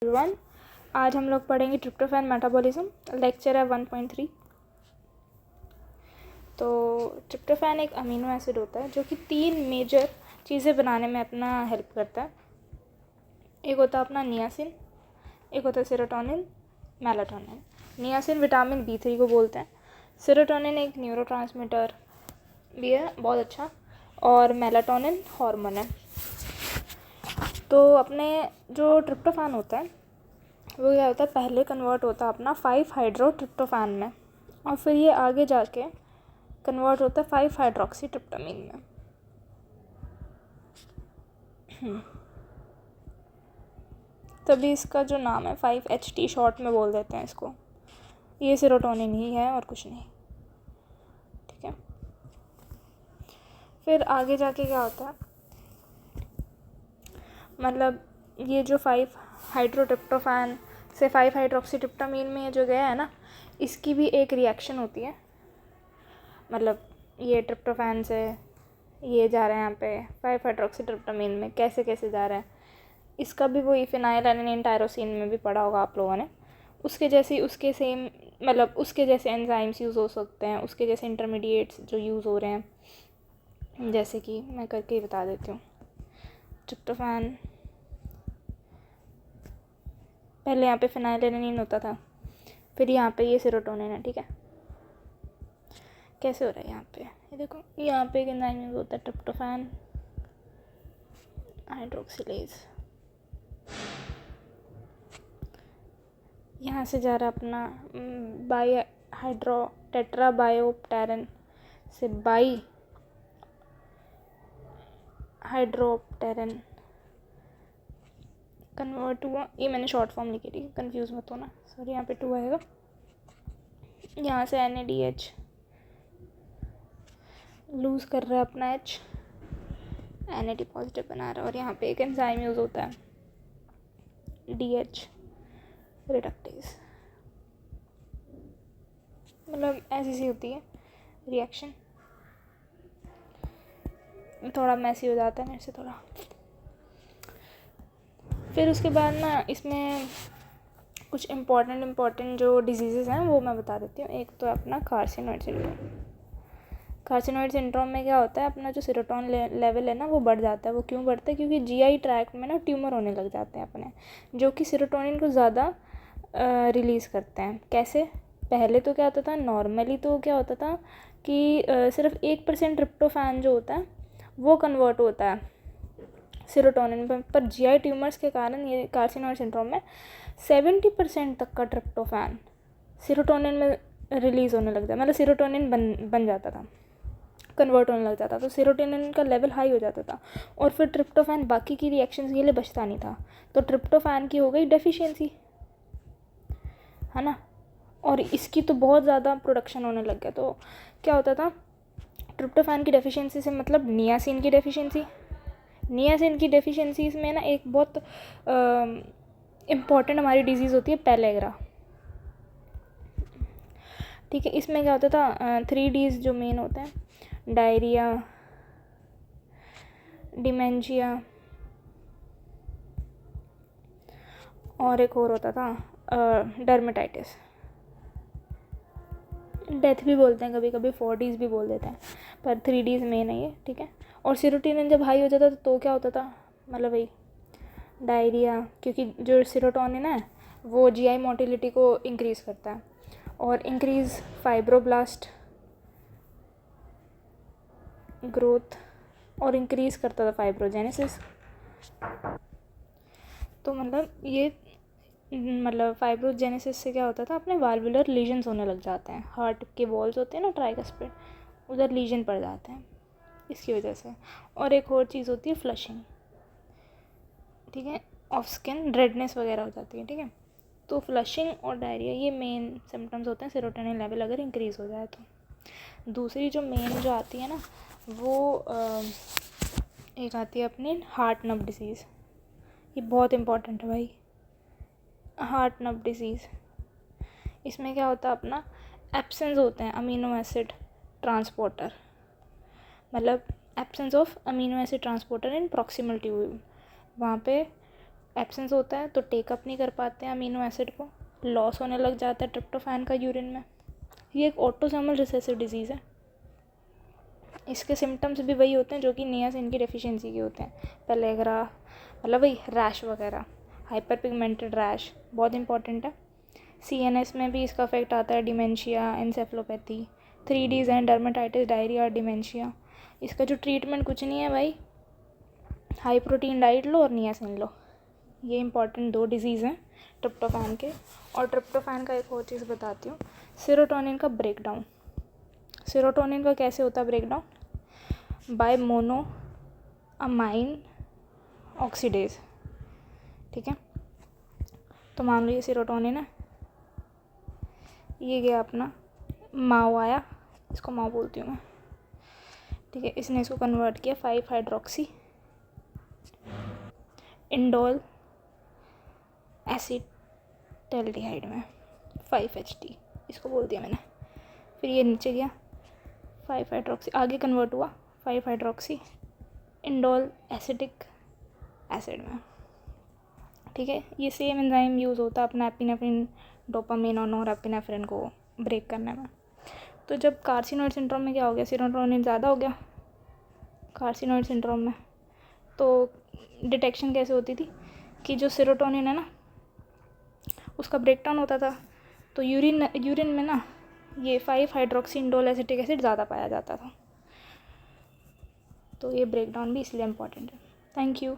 Everyone, आज हम लोग पढ़ेंगे ट्रिप्टोफैन मेटाबॉलिज्म। लेक्चर है 1.3। तो ट्रिप्टोफैन एक अमीनो एसिड होता है जो कि 3 मेजर चीज़ें बनाने में अपना हेल्प करता है। एक होता है अपना नियासिन, एक होता है serotonin, melatonin. Niacin vitamin B3 को बोलते हैं। सेरोटोनिन एक न्यूरोट्रांसमीटर भी है, बहुत अच्छा। और मेलाटोनिन हार्मोन है। तो अपने जो ट्रिप्टोफैन होता है वो क्या होता है, पहले कन्वर्ट होता है अपना 5 हाइड्रोट्रिप्टोफैन में, और फिर ये आगे जाके कन्वर्ट होता है 5 हाइड्रोक्सी ट्रिप्टामिन में। तभी इसका जो नाम है 5HT शॉर्ट में बोल देते हैं इसको। ये सेरोटोनिन ही है और कुछ नहीं, ठीक है। फिर आगे जाके क्या होता है, मतलब ये जो 5 हाइड्रोट्रिप्टोफैन से 5 हाइड्रोक्सी ट्रिप्टामिन में जो गया है ना, इसकी भी एक रिएक्शन होती है। मतलब ये ट्रिप्टोफैन से ये जा रहा है यहाँ पे 5 हाइड्रोक्सी ट्रिप्टामिन में, कैसे कैसे जा रहा है। इसका भी वही फिनाइल एलानिन टायरोसिन में भी पढ़ा होगा आप लोगों ने। उसके जैसे उसके सेम, मतलब उसके जैसे एंजाइम्स यूज़ हो सकते हैं, उसके जैसे इंटरमीडिएट्स जो यूज़ हो रहे हैं। जैसे कि मैं करके ही बता देती हूँ। ट्रिप्टोफैन पहले यहाँ पे फिनाइल एलानिन होता था, फिर यहाँ पे ये सेरोटोनिन है, ठीक है। कैसे हो रहा है यहाँ पे, ये देखो, यहाँ पे एक एंजाइम यूज़ होता है ट्रिप्टोफैन हाइड्रोक्सिलेज। यहाँ से जा रहा है अपना बाई हाइड्रो टेट्रा बायोप्टेरन से बाई हाइड्रोप्टेरन कन्वर्ट हुआ। ये मैंने शॉर्ट फॉर्म लिखी थी, कंफ्यूज मत होना, सॉरी। यहाँ पे 2 आएगा। यहाँ से NADH लूज़ कर रहा है अपना H, NAD पॉजिटिव बना रहा है। और यहाँ पे एक एंजाइम यूज़ होता है DH रिडक्टेज। मतलब ऐसी सी होती है रिएक्शन। थोड़ा मैसी हो जाता है मेरे से थोड़ा। फिर उसके बाद ना इसमें कुछ इम्पॉर्टेंट जो डिजीज़ेज़ हैं वो मैं बता देती हूँ। एक तो अपना कार्सिनोइड सिंड्रोम। कार्सिनोइड सिंड्रोम में क्या होता है, अपना जो सेरोटोनिन लेवल है ना वो बढ़ जाता है। वो क्यों बढ़ता है, क्योंकि GI ट्रैक्ट में ना ट्यूमर होने लग जाते हैं अपने, जो कि सेरोटोनिन को ज़्यादा रिलीज़ करते हैं। कैसे, पहले तो क्या होता था, नॉर्मली तो क्या होता था कि सिर्फ 1% ट्रिप्टोफैन जो होता है वो कन्वर्ट होता है सेरोटोनिन पर GI ट्यूमर्स के कारण ये कार्सिनोइड सिंड्रोम में 70% तक का ट्रिप्टोफैन सेरोटोनिन में रिलीज़ होने लग जाता, मतलब सेरोटोनिन बन जाता था, कन्वर्ट होने लग जाता। तो सेरोटोनिन का लेवल हाई हो जाता था, और फिर ट्रिप्टोफैन बाकी की रिएक्शंस के लिए बचता नहीं था। तो ट्रिप्टोफैन की हो गई डेफिशिएंसी, है ना। और इसकी तो बहुत ज़्यादा प्रोडक्शन होने लग गया। तो क्या होता था, ट्रिप्टोफैन की डेफिशिएंसी से मतलब नियासिन की डेफिशिएंसी। नियासिन की डेफिशिएंसीज में ना एक बहुत इम्पॉर्टेंट हमारी डिजीज़ होती है पेलेग्रा, ठीक है। इसमें क्या होता था, 3 Ds जो मेन होते हैं, डायरिया, डिमेंशिया, और एक और होता था डर्मेटाइटिस। डेथ भी बोलते हैं कभी कभी, 4 Ds भी बोल देते हैं, पर 3 Ds मेन है ये, ठीक है। और सेरोटोनिन जब हाई हो जाता था तो क्या होता था, मतलब वही डायरिया, क्योंकि जो सेरोटोनिन है वो GI मोटिलिटी को इंक्रीज़ करता है, और इंक्रीज़ फाइब्रोब्लास्ट ग्रोथ, और इंक्रीज़ करता था फाइब्रोजेनेसिस। तो मतलब ये मतलब फाइब्रोजेनेसिस से क्या होता था, अपने वाल्वुलर लीजन्स होने लग जाते हैं। हार्ट के वॉल्स होते हैं ना, ट्राइकस्पिड, उधर लीजन पड़ जाते हैं इसकी वजह से। और एक और चीज़ होती है फ्लशिंग, ठीक है, ऑफ स्किन रेडनेस वगैरह हो जाती है, ठीक है। तो फ्लशिंग और डायरिया ये मेन सिम्टम्स होते हैं सेरोटोनिन लेवल अगर इंक्रीज़ हो जाए तो। दूसरी जो मेन जो आती है ना, वो एक आती है अपनी हार्ट नर्व डिसीज़। ये बहुत इंपॉर्टेंट है भाई, हार्ट नर्व डिसीज़। इसमें क्या होता है, अपना एब्सेंस होते हैं अमीनो एसिड ट्रांसपोर्टर, मतलब absence of amino acid transporter in proximal tube. वहाँ पे एब्सेंस होता है तो टेकअप नहीं कर पाते हैं अमीनो एसिड को, लॉस होने लग जाता है ट्रिप्टोफैन का यूरिन में। ये एक ऑटोसोमल रिसेसिव डिजीज़ है। इसके सिम्टम्स भी वही होते हैं जो कि नियासिन की डेफिशिएंसी के होते हैं। पेलेग्रा मतलब वही रैश वगैरह, हाइपर पिगमेंटेड रैश बहुत इंपॉर्टेंट है। CNS में भी इसका इफेक्ट आता है, dementia, encephalopathy, 3Ds and dermatitis, diarrhoea, dementia. इसका जो ट्रीटमेंट कुछ नहीं है भाई, हाई प्रोटीन डाइट लो और नियासिन लो। ये इंपॉर्टेंट 2 डिजीज़ हैं ट्रिप्टोफैन के। और ट्रिप्टोफैन का एक और चीज़ बताती हूँ, सेरोटोनिन का ब्रेकडाउन। सेरोटोनिन का कैसे होता है breakdown? By mono amine oxidase. ठीक है, तो मान लो ये सेरोटोनिन है, ये गया अपना माओ आया, इसको माओ बोलती हूँ मैं। ठीक है, इसने इसको कन्वर्ट किया 5 हाइड्रोक्सी इंडोल एसिटाल्डिहाइड में, 5HT इसको बोल दिया मैंने। फिर ये नीचे गया 5 हाइड्रोक्सी, आगे कन्वर्ट हुआ 5 हाइड्रोक्सी इंडोल एसिटिक एसिड में। ठीक है, ये सेम एंजाइम यूज़ होता है अपना एपिनेफ्रिन, डोपामिन और नॉरएपिनेफ्रिन को ब्रेक करने में। तो जब कार्सिनोइड सिंड्रोम में क्या हो गया, सेरोटोनिन ज़्यादा हो गया कार्सिनोइड सिंड्रोम में, तो डिटेक्शन कैसे होती थी कि जो सेरोटोनिन है ना उसका ब्रेकडाउन होता था, तो यूरिन में ना ये 5 हाइड्रोक्सी इंडोल एसिटिक एसिड ज़्यादा पाया जाता था। तो ये ब्रेकडाउन भी इसलिए इम्पॉर्टेंट है। Thank you.